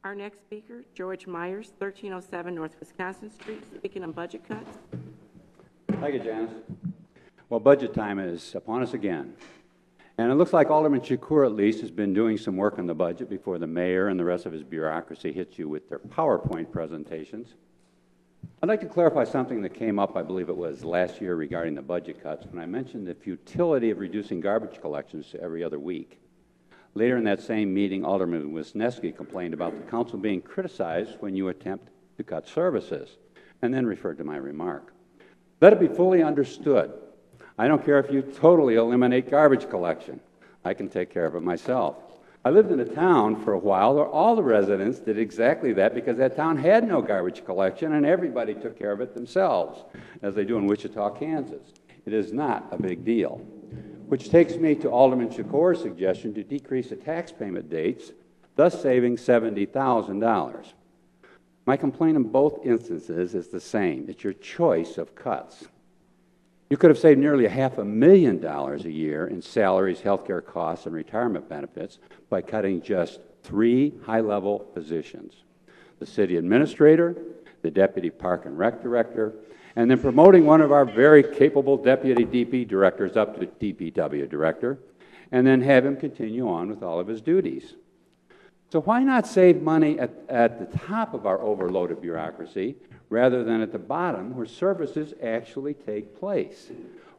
Our next speaker, George Meyers, 1307 North Wisconsin Street, speaking on budget cuts. Thank you, Janice. Well, budget time is upon us again. And it looks like Alderman Shakur, at least, has been doing some work on the budget before the mayor and the rest of his bureaucracy hits you with their PowerPoint presentations. I'd like to clarify something that came up, I believe it was last year, regarding the budget cuts, when I mentioned the futility of reducing garbage collections to every other week. Later in that same meeting, Alderman Wisniewski complained about the council being criticized when you attempt to cut services, and then referred to my remark. Let it be fully understood. I don't care if you totally eliminate garbage collection. I can take care of it myself. I lived in a town for a while where all the residents did exactly that because that town had no garbage collection and everybody took care of it themselves, as they do in Wichita, Kansas. It is not a big deal. Which takes me to Alderman Shakur's suggestion to decrease the tax payment dates, thus saving $70,000. My complaint in both instances is the same. It's your choice of cuts. You could have saved nearly $500,000 a year in salaries, health care costs, and retirement benefits by cutting just 3 high-level positions: the city administrator, the deputy park and rec director, and then promoting one of our very capable deputy DP directors up to DPW director, and then have him continue on with all of his duties. So why not save money at the top of our overloaded bureaucracy rather than at the bottom where services actually take place?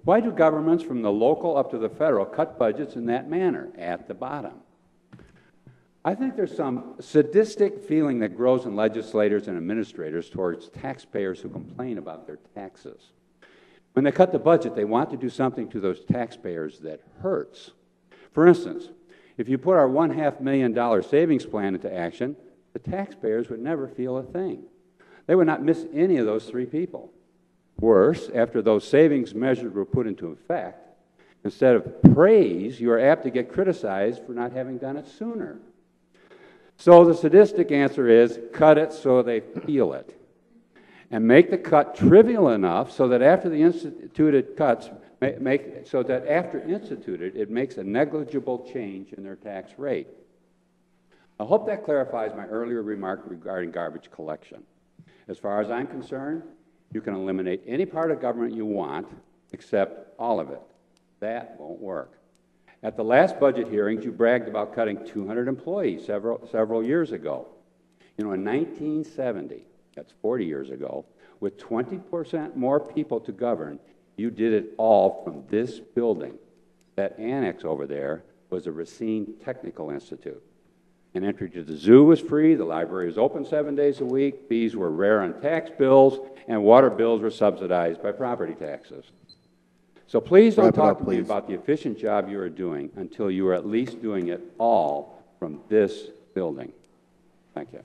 Why do governments from the local up to the federal cut budgets in that manner, at the bottom? I think there's some sadistic feeling that grows in legislators and administrators towards taxpayers who complain about their taxes. When they cut the budget, they want to do something to those taxpayers that hurts. For instance, if you put our $500,000 savings plan into action, the taxpayers would never feel a thing. They would not miss any of those 3 people. Worse, after those savings measures were put into effect, instead of praise, you are apt to get criticized for not having done it sooner. So the sadistic answer is cut it so they feel it. And make the cut trivial enough so that after the instituted cuts, it makes a negligible change in their tax rate. I hope that clarifies my earlier remark regarding garbage collection. As far as I'm concerned, you can eliminate any part of government you want, except all of it. That won't work. At the last budget hearings, you bragged about cutting 200 employees several years ago. You know, in 1970, that's 40 years ago, with 20% more people to govern, you did it all from this building. That annex over there was the Racine Technical Institute. And entry to the zoo was free, the library was open 7 days a week, fees were rare on tax bills, and water bills were subsidized by property taxes. So please don't talk to me about the efficient job you are doing until you are at least doing it all from this building. Thank you.